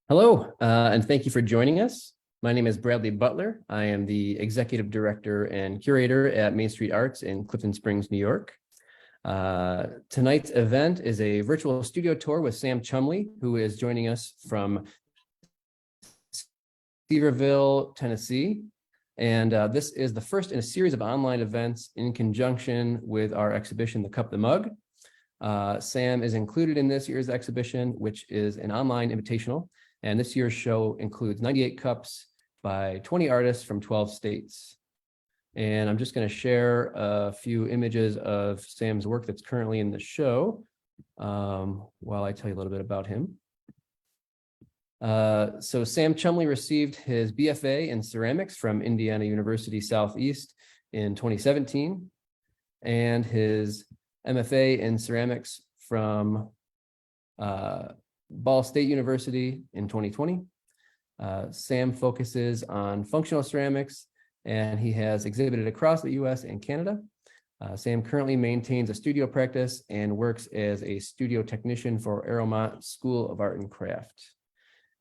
Hello, and thank you for joining us. My name is Bradley Butler. I am the Executive Director and Curator at Main Street Arts in Clifton Springs, New York. Tonight's event is a virtual studio tour with Sam Chumley, who is joining us from Sevierville, Tennessee. And this is the first in a series of online events in conjunction with our exhibition, The Cup, the Mug. Sam is included in this year's exhibition, which is an online invitational. And this year's show includes 98 cups by 20 artists from 12 states. And I'm just going to share a few images of Sam's work that's currently in the show while I tell you a little bit about him. So Sam Chumley received his BFA in ceramics from Indiana University Southeast in 2017 and his MFA in ceramics from Ball State University in 2020. Sam focuses on functional ceramics, and he has exhibited across the US and Canada. Sam currently maintains a studio practice and works as a studio technician for Aeromont School of Art and Craft.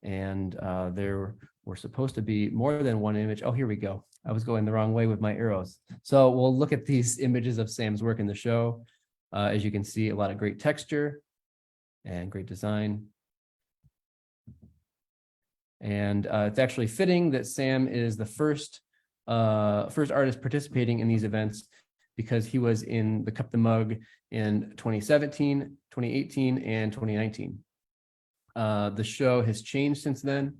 And there were supposed to be more than one image. Oh, here we go. I was going the wrong way with my arrows. So we'll look at these images of Sam's work in the show. As you can see, a lot of great texture and great design. And it's actually fitting that Sam is the first artist participating in these events because he was in the Cup the Mug in 2017, 2018, and 2019. The show has changed since then.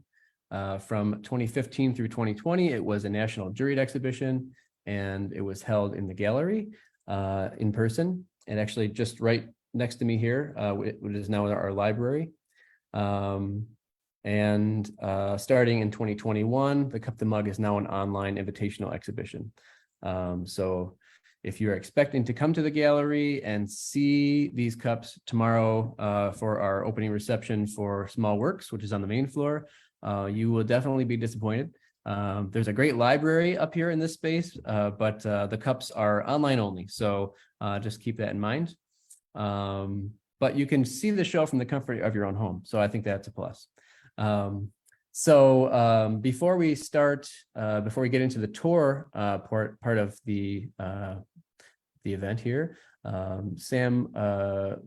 From 2015 through 2020, it was a national juried exhibition, and it was held in the gallery in person. And actually just right next to me here, it is now our library. Starting in 2021, the Cup the Mug is now an online invitational exhibition. So if you're expecting to come to the gallery and see these cups tomorrow for our opening reception for Small Works, which is on the main floor, you will definitely be disappointed. There's a great library up here in this space, but the cups are online only. So just keep that in mind. But you can see the show from the comfort of your own home. So I think that's a plus. Before we start, before we get into the tour part of the event here, Sam,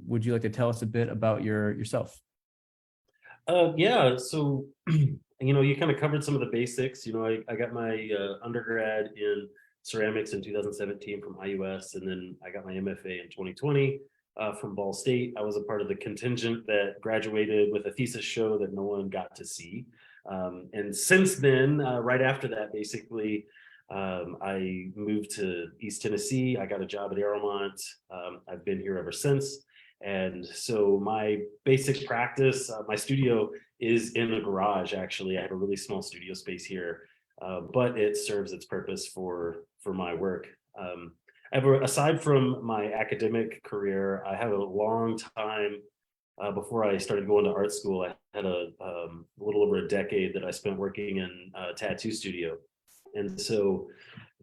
would you like to tell us a bit about yourself? Yeah, so you kind of covered some of the basics. I got my undergrad in ceramics in 2017 from IUS, and then I got my MFA in 2020 from Ball State. I was a part of the contingent that graduated with a thesis show that no one got to see. And since then, right after that, basically, I moved to East Tennessee. I got a job at Aeromont. I've been here ever since. And so my basic practice, my studio is in a garage, actually. I have a really small studio space here, but it serves its purpose for my work. Aside from my academic career, I have a long time before I started going to art school. I had a little over a decade that I spent working in a tattoo studio. And so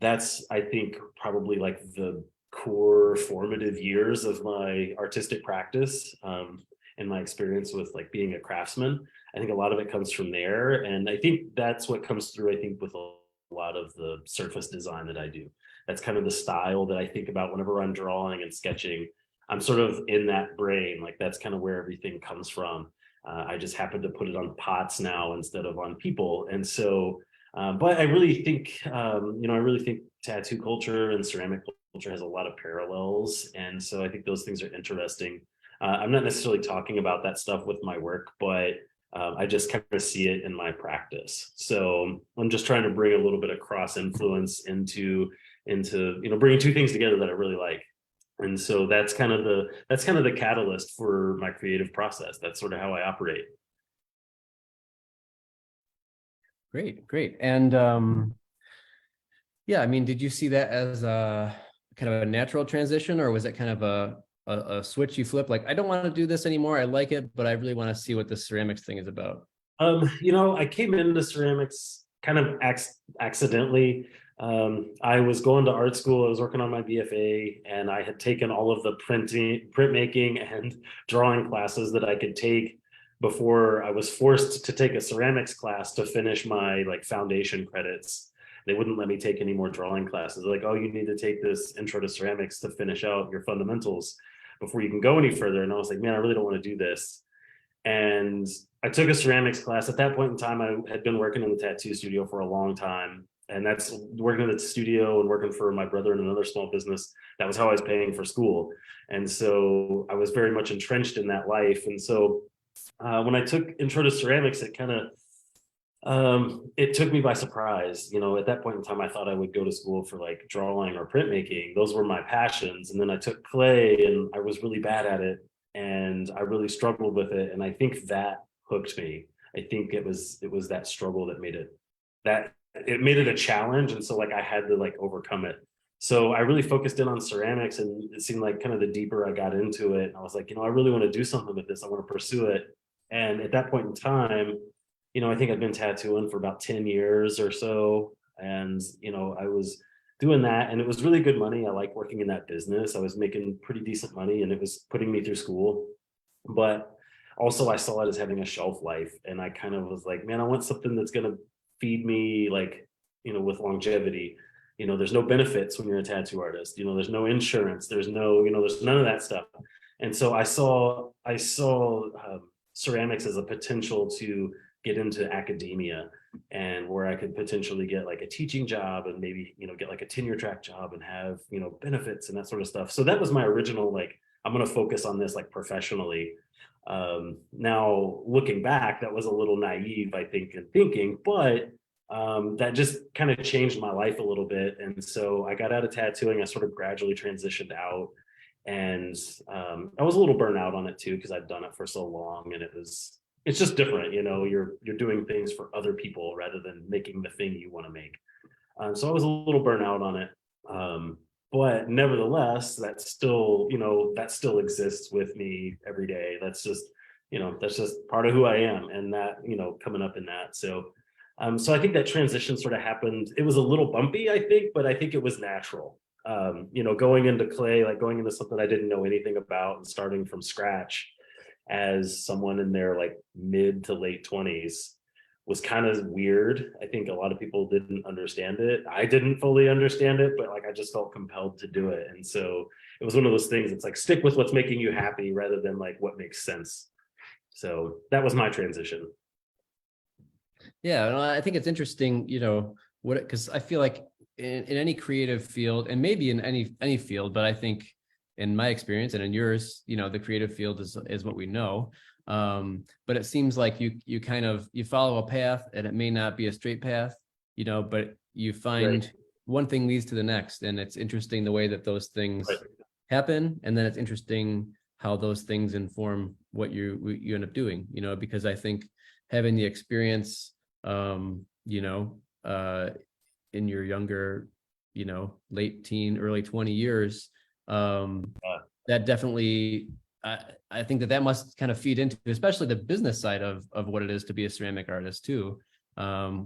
that's, I think, probably like the core formative years of my artistic practice and my experience with like being a craftsman. I think a lot of it comes from there. And I think that's what comes through, I think, with a lot of the surface design that I do. That's kind of the style that I think about whenever I'm drawing and sketching. I'm sort of in that brain, like that's kind of where everything comes from. I just happen to put it on pots now instead of on people. And so, but I really think, I really think tattoo culture and ceramic culture has a lot of parallels. And so I think those things are interesting. I'm not necessarily talking about that stuff with my work, but I just kind of see it in my practice. So I'm just trying to bring a little bit of cross influence into bringing two things together that I really like. And so that's kind of the catalyst for my creative process. That's sort of how I operate. Great. And yeah, I mean, did you see that as a kind of a natural transition, or was it kind of a switch you flip? Like, I don't want to do this anymore. I like it, but I really want to see what this ceramics thing is about. I came into ceramics kind of accidentally. I was going to art school. I was working on my BFA, and I had taken all of the printmaking and drawing classes that I could take before I was forced to take a ceramics class to finish my like foundation credits. They wouldn't let me take any more drawing classes. They're like, oh, you need to take this intro to ceramics to finish out your fundamentals before you can go any further. And I was like, man, I really don't want to do this. And I took a ceramics class. At that point in time, I had been working in the tattoo studio for a long time. And that's working in the studio and working for my brother in another small business. That was how I was paying for school. And so I was very much entrenched in that life. And so when I took intro to ceramics, it kind of it took me by surprise. You know, at that point in time, I thought I would go to school for like drawing or printmaking. Those were my passions. And then I took clay and I was really bad at it. And I really struggled with it. And I think that hooked me. I think it was that struggle that made it a challenge. And so like I had to like overcome it. So I really focused in on ceramics, and it seemed like kind of the deeper I got into it, I was like, you know, I really want to do something with this. I want to pursue it. And at that point in time, you know, I think I'd been tattooing for about 10 years or so. And, you know, I was doing that and it was really good money. I liked working in that business. I was making pretty decent money and it was putting me through school. But also I saw it as having a shelf life. And I kind of was like, man, I want something that's going to feed me like, you know, with longevity. You know, there's no benefits when you're a tattoo artist. You know, there's no insurance. There's no, you know, there's none of that stuff. And so I saw ceramics as a potential to get into academia, and where I could potentially get like a teaching job and maybe, you know, get like a tenure track job and have, you know, benefits and that sort of stuff. So that was my original, like, I'm going to focus on this like professionally. Now looking back, that was a little naive, I think, in thinking, but that just kind of changed my life a little bit. And so I got out of tattooing. I sort of gradually transitioned out, and I was a little burnt out on it too, because I'd done it for so long, and it's just different. You know, you're doing things for other people rather than making the thing you want to make. So I was a little burnt out on it. But nevertheless, that still, you know, that still exists with me every day. That's just, you know, that's just part of who I am, and that, you know, coming up in that. So so I think that transition sort of happened. It was a little bumpy, I think, but I think it was natural. You know, going into clay, like going into something I didn't know anything about and starting from scratch as someone in their like mid to late 20s was kind of weird. I think a lot of people didn't understand it. I didn't fully understand it, but like I just felt compelled to do it. And so it was one of those things. It's like stick with what's making you happy rather than like what makes sense. So that was my transition. Yeah, and I think it's interesting, you know, because I feel like in any creative field, and maybe in any field, but I think in my experience and in yours, you know, the creative field is what we know. But it seems like you kind of you follow a path, and it may not be a straight path, you know, but you find one thing leads to the next, and it's interesting the way that those things happen, and then it's interesting how those things inform what you end up doing, you know, because I think having the experience, you know, in your younger, you know, late teen, early 20 years, that definitely, I think that must kind of feed into, especially the business side of what it is to be a ceramic artist too,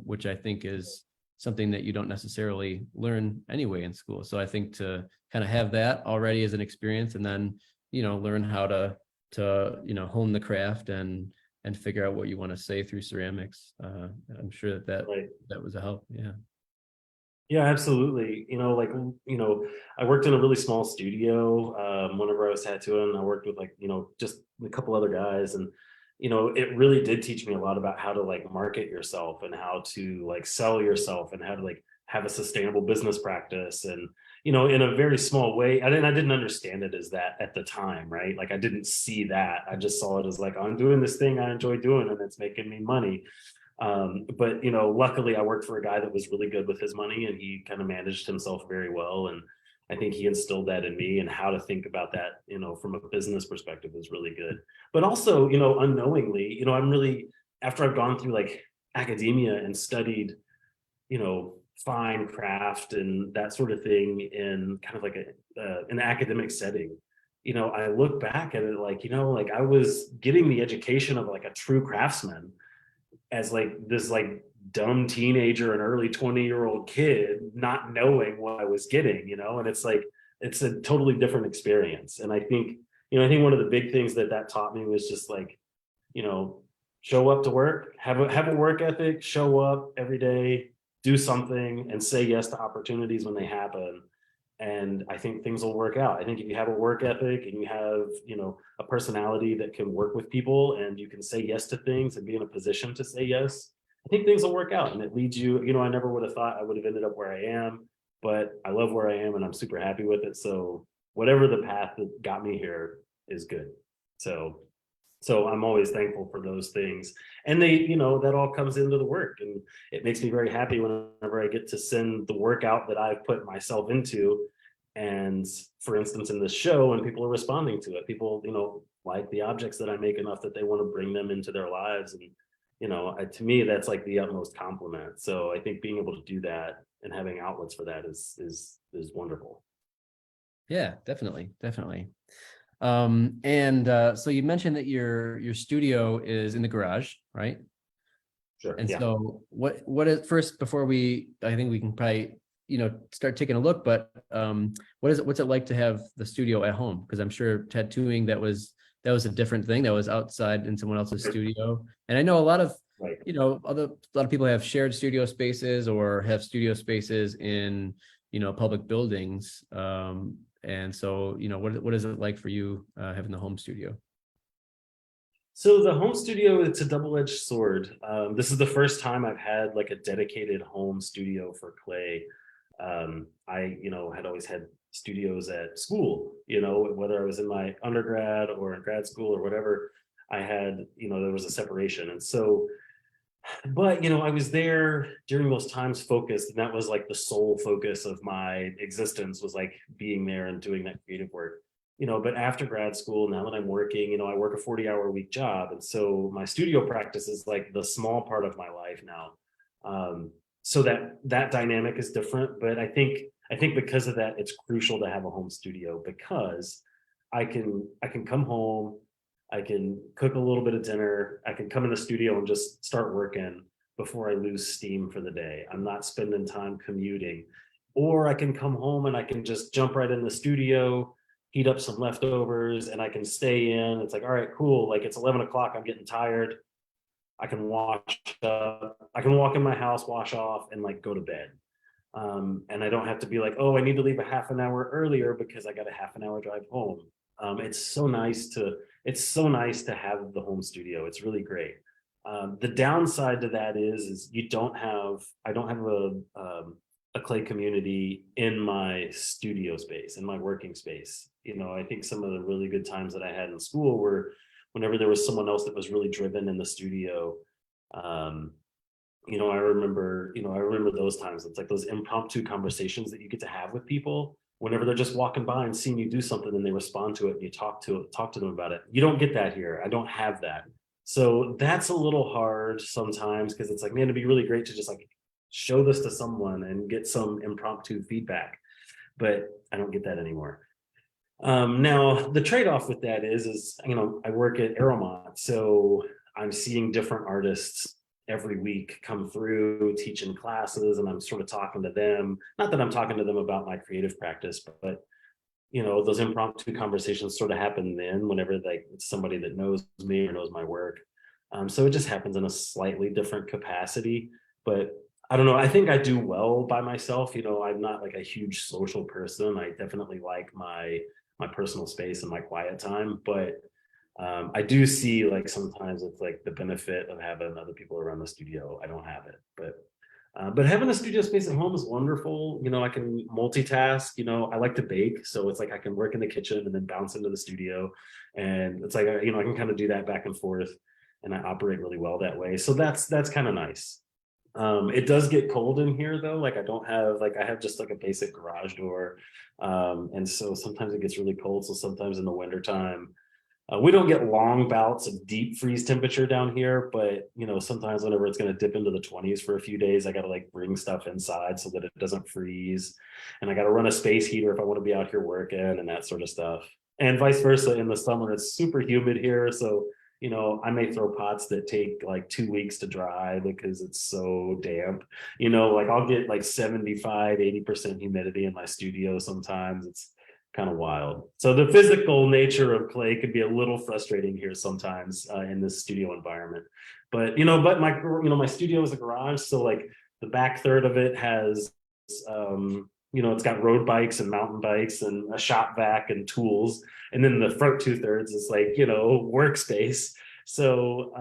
which I think is something that you don't necessarily learn anyway in school. So I think to kind of have that already as an experience, and then, you know, learn how to you know, hone the craft and figure out what you want to say through ceramics. I'm sure that was a help. Yeah. Yeah, absolutely. You know, like, you know, I worked in a really small studio. Whenever I was tattooing, I worked with like, you know, just a couple other guys. And, you know, it really did teach me a lot about how to like market yourself and how to like sell yourself and how to like have a sustainable business practice. And, you know, in a very small way, I didn't understand it as that at the time, right? Like I didn't see that. I just saw it as like, I'm doing this thing I enjoy doing and it's making me money. But, you know, luckily I worked for a guy that was really good with his money, and he kind of managed himself very well. And I think he instilled that in me, and how to think about that, you know, from a business perspective was really good. But also, you know, unknowingly, you know, I'm really, after I've gone through like academia and studied, you know, fine craft and that sort of thing in kind of like an academic setting, you know, I look back at it like, you know, like I was getting the education of like a true craftsman as like this like dumb teenager and early 20-year-old kid, not knowing what I was getting, you know. And it's like it's a totally different experience. And I think, you know, I think one of the big things that taught me was just like, you know, show up to work, have a work ethic, show up every day, do something, and say yes to opportunities when they happen. And I think things will work out. I think if you have a work ethic and you have, a personality that can work with people and you can say yes to things and be in a position to say yes, I think things will work out. And it leads you, I never would have thought I would have ended up where I am, but I love where I am and I'm super happy with it. So whatever the path that got me here is good. So I'm always thankful for those things. And that all comes into the work. And it makes me very happy whenever I get to send the work out that I've put myself into. And for instance, in this show, and people are responding to it, people, like the objects that I make enough that they want to bring them into their lives. And, to me, that's like the utmost compliment. So I think being able to do that and having outlets for that is wonderful. Yeah, definitely. Definitely. So you mentioned that your studio is in the garage, right? Sure. And Yeah. so what is first before I think we can probably, start taking a look, but what's it like to have the studio at home? Because I'm sure tattooing that was a different thing that was outside in someone else's studio. And I know a lot of, Right. a lot of people have shared studio spaces or have studio spaces in, public buildings. And so, what is it like for you having the home studio? So the home studio, it's a double-edged sword. This is the first time I've had like a dedicated home studio for clay. I, had always had studios at school, whether I was in my undergrad or in grad school or whatever, I had, there was a separation. And so, but, I was there during those times focused, and that was like the sole focus of my existence was like being there and doing that creative work. But after grad school, now that I'm working, I work a 40-hour week job. And so my studio practice is like the small part of my life now. So that dynamic is different. But I think because of that, it's crucial to have a home studio because I can come home, I can cook a little bit of dinner, I can come in the studio and just start working before I lose steam for the day. I'm not spending time commuting. Or I can come home and I can just jump right in the studio, heat up some leftovers, and I can stay in. It's like, all right, cool. Like it's 11 o'clock, I'm getting tired. I can wash up, I can walk in my house, wash off, and like go to bed. And I don't have to be like, oh, I need to leave a half an hour earlier because I got a half an hour drive home. It's so nice to have the home studio. It's really great. The downside to that is I don't have a clay community in my studio space, in my working space. I think some of the really good times that I had in school were whenever there was someone else that was really driven in the studio. I remember those times. It's like those impromptu conversations that you get to have with people whenever they're just walking by and seeing you do something and they respond to it and you talk to them about it. You don't get that here. I don't have that. So that's a little hard sometimes because it's like, man, it'd be really great to just like show this to someone and get some impromptu feedback. But I don't get that anymore. Now the trade-off with that is I work at Aeromont, so I'm seeing different artists every week come through teaching classes, and I'm sort of talking to them. Not that I'm talking to them about my creative practice, but those impromptu conversations sort of happen then whenever like it's somebody that knows me or knows my work. So it just happens in a slightly different capacity, but I don't know. I think I do well by myself. I'm not like a huge social person. I definitely like my personal space and my quiet time, but I do see like sometimes it's like the benefit of having other people around the studio. I don't have it, but having a studio space at home is wonderful. I can multitask. I like to bake, so it's like I can work in the kitchen and then bounce into the studio, and it's like I can kind of do that back and forth, and I operate really well that way. So that's kind of nice. It does get cold in here though. Like I have just like a basic garage door. And so sometimes it gets really cold. So sometimes in the wintertime, we don't get long bouts of deep freeze temperature down here, but sometimes whenever it's going to dip into the 20s for a few days, I got to like bring stuff inside so that it doesn't freeze. And I got to run a space heater if I want to be out here working and that sort of stuff. And vice versa in the summer, it's super humid here. So I may throw pots that take like 2 weeks to dry because it's so damp. Like I'll get like 75, 80% humidity in my studio sometimes. kind of wild. So the physical nature of clay could be a little frustrating here sometimes in this studio environment. But but my studio is a garage, so like the back third of it has it's got road bikes and mountain bikes and a shop vac and tools, and then the front 2/3 is like workspace. So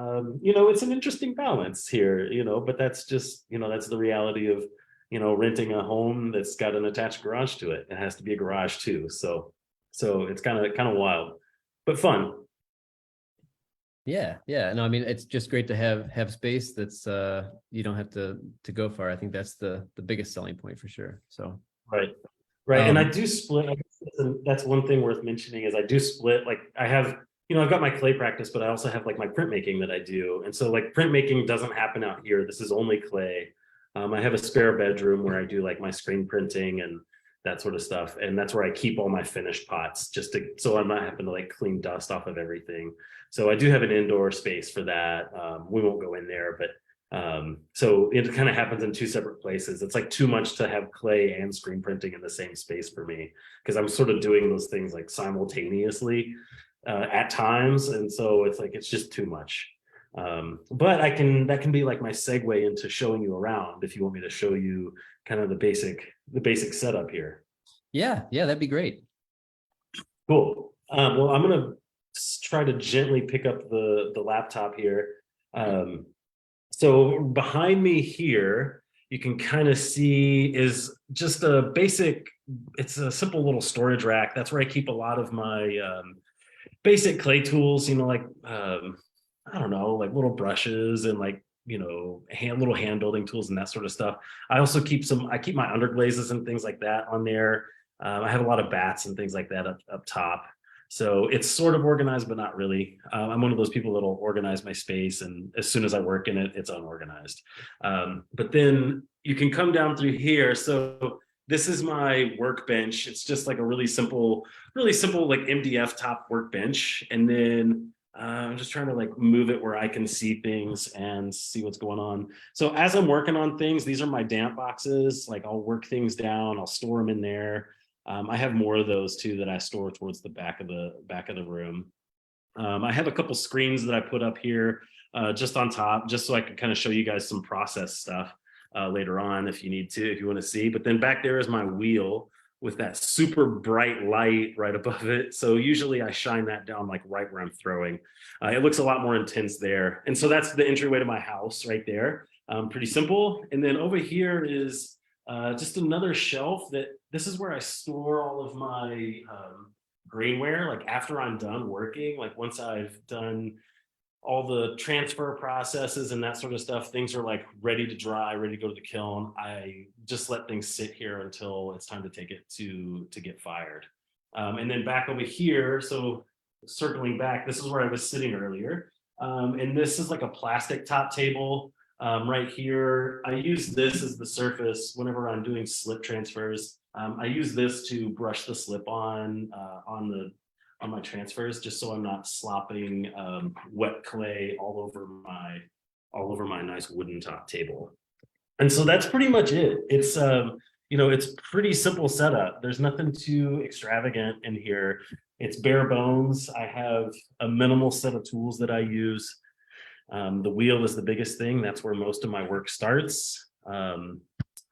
it's an interesting balance here, but that's just that's the reality of renting a home that's got an attached garage to it. It has to be a garage too. So it's kind of wild, but fun. Yeah, yeah. No, I mean, it's just great to have space that's you don't have to go far. I think that's the biggest selling point for sure. So Right. Right. And I um do split. I guess that's one thing worth mentioning is I do split. Like I have, I've got my clay practice, but I also have like my printmaking that I do. And so like printmaking doesn't happen out here. This is only clay. I have a spare bedroom where I do like my screen printing and that sort of stuff. And that's where I keep all my finished pots so I'm not having to like clean dust off of everything. So I do have an indoor space for that. We won't go in there, but so it kind of happens in two separate places. It's like too much to have clay and screen printing in the same space for me, because I'm sort of doing those things like simultaneously at times, and so it's just too much. But that can be like my segue into showing you around if you want me to show you kind of the basic setup here. yeah, that'd be great. Cool. Well, I'm gonna try to gently pick up the laptop here. So behind me here, you can kind of see is just it's a simple little storage rack. That's where I keep a lot of my basic clay tools, I don't know, like little brushes and like, little hand building tools and that sort of stuff. I also keep I keep my underglazes and things like that on there. I have a lot of bats and things like that up top. So it's sort of organized, but not really. I'm one of those people that'll organize my space, and as soon as I work in it, it's unorganized. But then you can come down through here. So this is my workbench. It's just like a really simple like MDF top workbench. And then I'm just trying to like move it where I can see things and see what's going on. So as I'm working on things, these are my damp boxes. Like I'll work things down, I'll store them in there. I have more of those too that I store towards the back of the room. I have a couple screens that I put up here just on top, just so I can kind of show you guys some process stuff later on if you want to see. But then back there is my wheel with that super bright light right above it. So usually I shine that down like right where I'm throwing. It looks a lot more intense there. And so that's the entryway to my house right there. Pretty simple. And then over here is just another shelf this is where I store all of my grainware. Like after I'm done working, like once I've done all the transfer processes and that sort of stuff, things are like ready to dry, ready to go to the kiln. I just let things sit here until it's time to take it to get fired. And then back over here, so circling back, this is where I was sitting earlier. And this is like a plastic top table. Right here, I use this as the surface whenever I'm doing slip transfers. I use this to brush the slip on my transfers, just so I'm not slopping wet clay all over my nice wooden top table. And so that's pretty much it. It's it's pretty simple setup. There's nothing too extravagant in here. It's bare bones. I have a minimal set of tools that I use. The wheel is the biggest thing. That's where most of my work starts.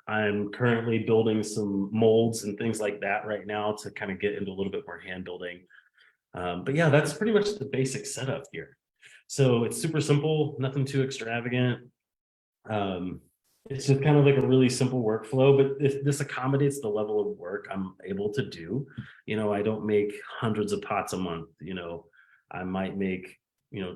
I'm currently building some molds and things like that right now to kind of get into a little bit more hand building. But yeah, that's pretty much the basic setup here. So it's super simple, nothing too extravagant. It's just kind of like a really simple workflow, but this accommodates the level of work I'm able to do. I don't make hundreds of pots a month. I might make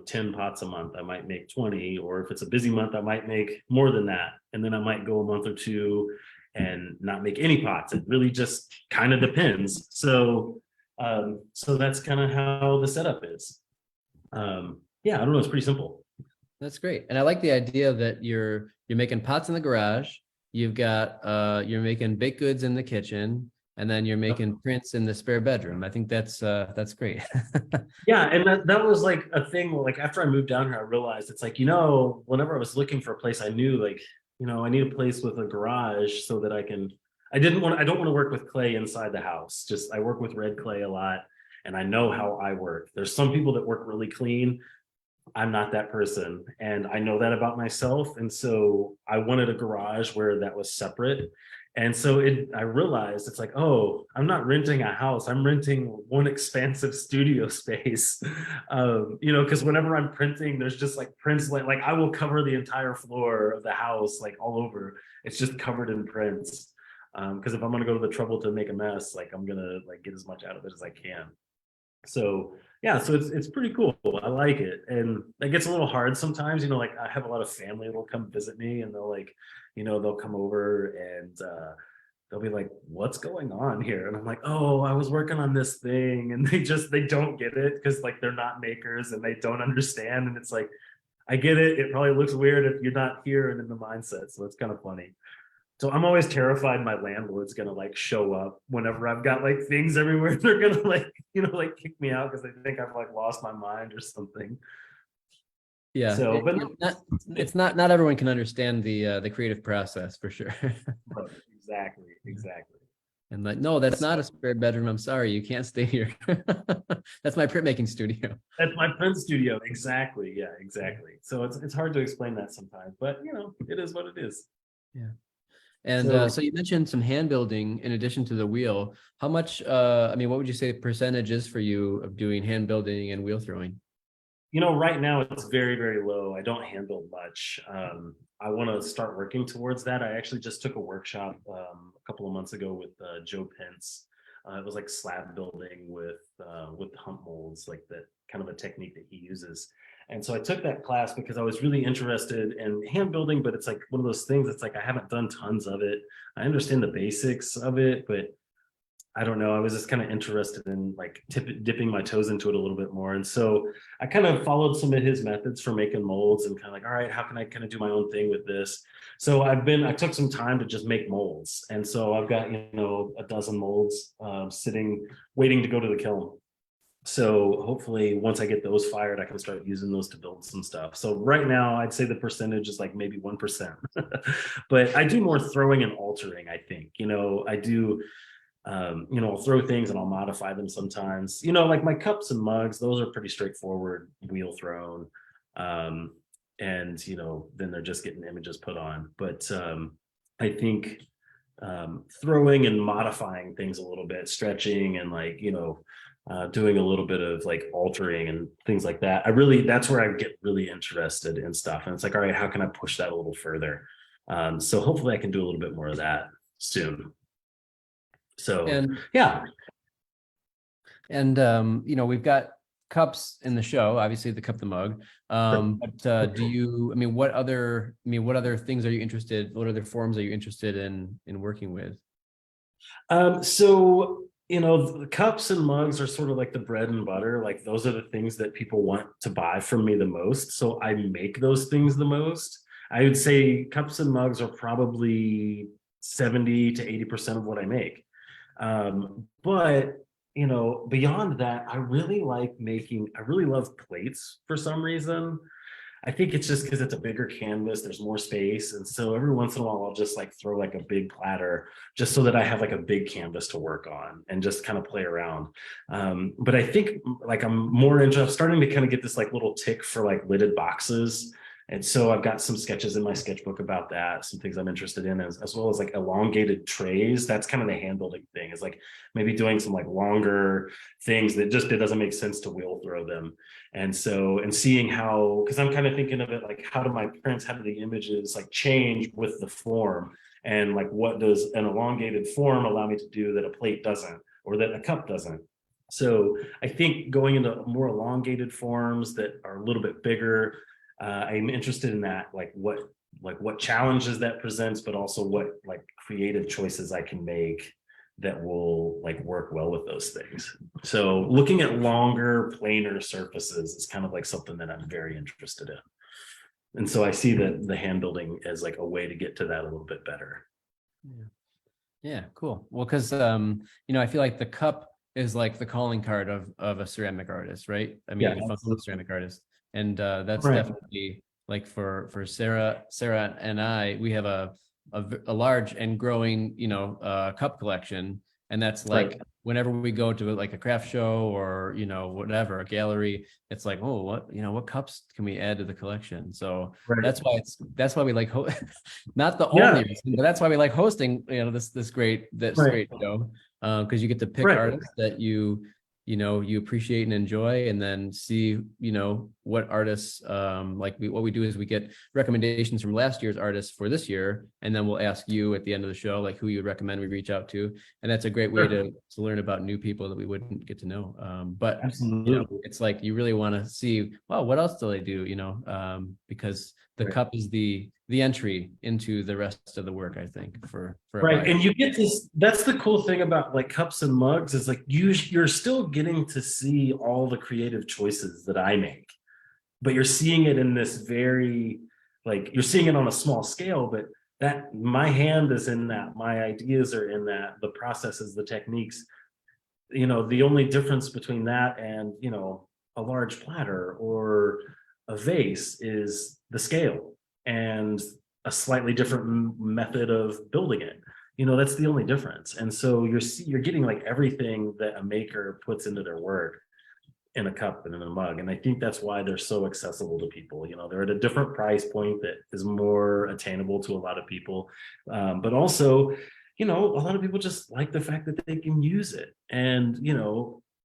10 pots a month. I might make 20, or if it's a busy month, I might make more than that. And then I might go a month or two and not make any pots. It really just kind of depends. So that's kind of how the setup is. Yeah, I don't know. It's pretty simple. That's great. And I like the idea that you're making pots in the garage. You've got you're making baked goods in the kitchen, and then you're making prints in the spare bedroom. I think that's great. Yeah, and that was like a thing. Like after I moved down here, I realized it's like, whenever I was looking for a place, I knew like, I need a place with a garage so that I can I don't want to work with clay inside the house. Just I work with red clay a lot and I know how I work. There's some people that work really clean. I'm not that person. And I know that about myself. And so I wanted a garage where that was separate. And so I realized it's like, oh, I'm not renting a house. I'm renting one expansive studio space. Because whenever I'm printing, there's just like prints, like I will cover the entire floor of the house, like all over. It's just covered in prints. Because if I'm gonna go to the trouble to make a mess, like I'm gonna like get as much out of it as I can. So yeah, so it's pretty cool. I like it. And it gets a little hard sometimes, like I have a lot of family that'll come visit me and they'll like, they'll come over and they'll be like, what's going on here? And I'm like, oh, I was working on this thing. And they don't get it because like they're not makers and they don't understand. And it's like, I get it. It probably looks weird if you're not here and in the mindset. So it's kind of funny. So I'm always terrified my landlord's gonna like show up whenever I've got like things everywhere. They're gonna like, like kick me out because they think I've like lost my mind or something. Yeah. So, but it's not everyone can understand the creative process for sure. exactly. And like, no, that's not a spare bedroom. I'm sorry, you can't stay here. That's my printmaking studio. That's my print studio. Exactly. Yeah, exactly. So it's hard to explain that sometimes, but it is what it is. Yeah. And so you mentioned some hand building in addition to the wheel. How much, what would you say the percentage is for you of doing hand building and wheel throwing? Right now it's very, very low. I don't hand build much. I want to start working towards that. I actually just took a workshop a couple of months ago with Joe Pence. It was like slab building with hump molds, like that kind of a technique that he uses. And so I took that class because I was really interested in hand building, but it's like one of those things. It's like I haven't done tons of it. I understand the basics of it, but I don't know. I was just kind of interested in like dipping my toes into it a little bit more. And so I kind of followed some of his methods for making molds and kind of like, all right, how can I kind of do my own thing with this? So I took some time to just make molds. And so I've got, a dozen molds sitting, waiting to go to the kiln. So hopefully once I get those fired, I can start using those to build some stuff. So right now I'd say the percentage is like maybe 1%, but I do more throwing and altering. I think, I do, I'll throw things and I'll modify them sometimes, like my cups and mugs, those are pretty straightforward wheel thrown. And, then they're just getting images put on. But I think throwing and modifying things a little bit, stretching and like, doing a little bit of like altering and things like that. That's where I get really interested in stuff. And it's like, all right, how can I push that a little further? So hopefully I can do a little bit more of that soon. So, yeah. And, we've got cups in the show, obviously the cup, the mug. But what other things are you interested? What other forms are you interested in working with? So, the cups and mugs are sort of like the bread and butter. Like those are the things that people want to buy from me the most. So I make those things the most. I would say cups and mugs are probably 70 to 80% of what I make. But beyond that, I really love plates for some reason. I think it's just because it's a bigger canvas, there's more space. And so every once in a while, I'll just like throw like a big platter just so that I have like a big canvas to work on and just kind of play around. But I think like I'm starting to kind of get this like little tick for like lidded boxes. And so I've got some sketches in my sketchbook about that, some things I'm interested in, as well as like elongated trays. That's kind of the hand building thing, is like maybe doing some like longer things that it doesn't make sense to wheel throw them. And so, and seeing how, because I'm kind of thinking of it like, how do the images like change with the form? And like, what does an elongated form allow me to do that a plate doesn't, or that a cup doesn't? So I think going into more elongated forms that are a little bit bigger, I'm interested in that, like what challenges that presents, but also what like creative choices I can make that will like work well with those things. So looking at longer planar surfaces is kind of like something that I'm very interested in. And so I see that the hand building as like a way to get to that a little bit better. Yeah, cool. Well, because I feel like the cup is like the calling card of a ceramic artist, right? I mean, a functional ceramic artist. And that's right. Definitely like for Sarah and I, we have a a large and growing, cup collection. And that's like, Right. whenever we go to like a craft show or, whatever, a gallery, it's like, oh, what cups can we add to the collection? So Right. that's why we like, not the Yeah. only reason, but that's why we like hosting, this great Right. show. Because you get to pick Right. artists that you appreciate and enjoy, and then see, what artists, what we do is we get recommendations from last year's artists for this year, and then we'll ask you at the end of the show, like, who you would recommend we reach out to. And that's a great way Sure. to learn about new people that we wouldn't get to know. But Absolutely. it's like, you really want to see, well, what else do they do, because the Right. cup is the entry into the rest of the work, I think, for a Right. buyer. And you get this, that's the cool thing about like cups and mugs is like you're still getting to see all the creative choices that I make, but you're seeing it in this very, like, you're seeing it on a small scale, but that my hand is in that, my ideas are in that, the processes, the techniques. The only difference between that and, a large platter or a vase is the scale and a slightly different method of building it. That's the only difference. And so you're getting like everything that a maker puts into their work in a cup and in a mug. And I think that's why they're so accessible to people. They're at a different price point that is more attainable to a lot of people. But also, a lot of people just like the fact that they can use it. And,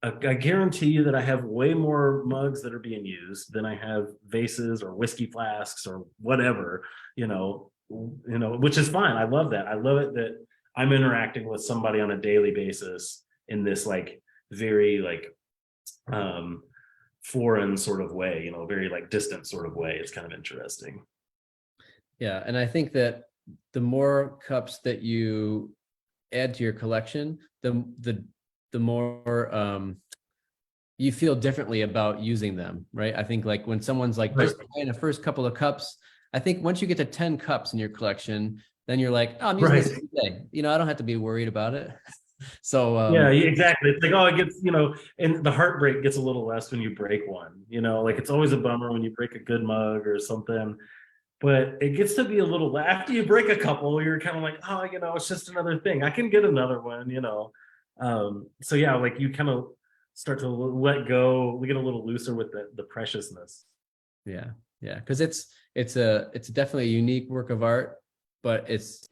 I guarantee you that I have way more mugs that are being used than I have vases or whiskey flasks or whatever, which is fine. I love that. I love it that I'm interacting with somebody on a daily basis in this like very like foreign sort of way, very like distant sort of way. It's kind of interesting. Yeah, and I think that the more cups that you add to your collection, the more you feel differently about using them, right? I think like when someone's like Right. just buying the first couple of cups, I think once you get to 10 cups in your collection, then you're like, oh, I'm using this Right. every day. I don't have to be worried about it. So Yeah, exactly. It's like, oh, it gets, and the heartbreak gets a little less when you break one, like it's always a bummer when you break a good mug or something, but it gets to be a little, after you break a couple, you're kind of like, oh, it's just another thing. I can get another one. So yeah, like you kind of start to let go, we get a little looser with the preciousness. yeah, yeah, because it's definitely a unique work of art, but it's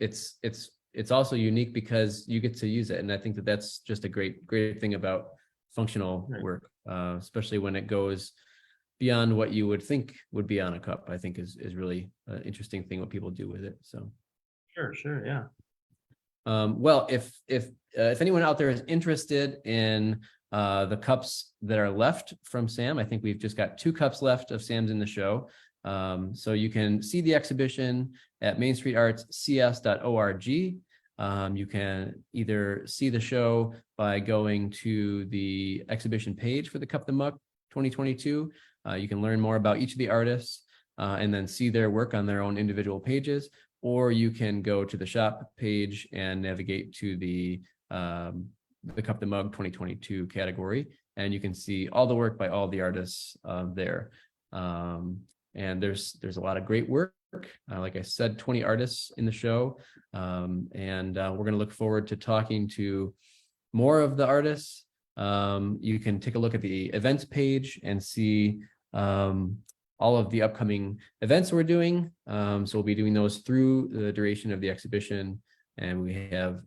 also unique because you get to use it, and I think that that's just a great thing about functional Right. work, especially when it goes beyond what you would think would be on a cup. I think is really an interesting thing what people do with it. So Sure, yeah. well, if anyone out there is interested in the cups that are left from Sam, I think we've just got 2 cups left of Sam's in the show. So you can see the exhibition at mainstreetartscs.org. You can either see the show by going to the exhibition page for the Cup the Muck 2022. You can learn more about each of the artists and then see their work on their own individual pages, or you can go to the shop page and navigate to the Cup the Mug 2022 category, and you can see all the work by all the artists there. And there's a lot of great work. Like I said, 20 artists in the show. And we're going to look forward to talking to more of the artists. You can take a look at the events page and see all of the upcoming events we're doing. So we'll be doing those through the duration of the exhibition. And we have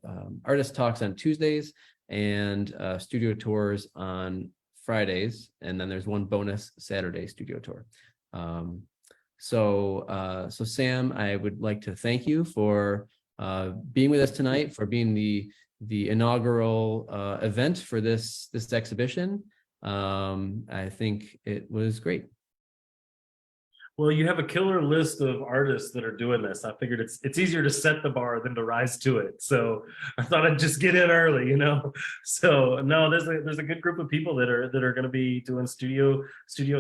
artist talks on Tuesdays and studio tours on Fridays. And then there's one bonus Saturday studio tour. So Sam, I would like to thank you for being with us tonight, for being the inaugural event for this exhibition. I think it was great. Well, you have a killer list of artists that are doing this. I figured it's easier to set the bar than to rise to it. So I thought I'd just get in early. So no, there's a good group of people that are going to be doing studio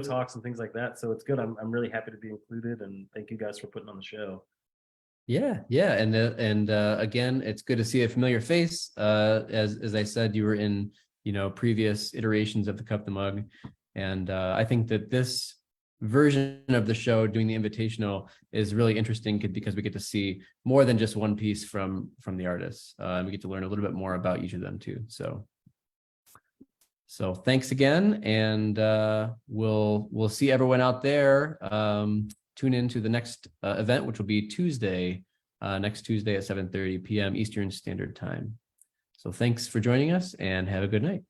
talks and things like that. So it's good. I'm really happy to be included, and thank you guys for putting on the show. Yeah, and again, it's good to see a familiar face. As I said, you were in previous iterations of the Cup the Mug, and I think that this version of the show, doing the invitational, is really interesting because we get to see more than just one piece from the artists. We get to learn a little bit more about each of them too. So thanks again, and we'll see everyone out there. Tune in to the next event, which will be Tuesday, next Tuesday at 7:30 p.m. Eastern Standard Time. So thanks for joining us, and have a good night.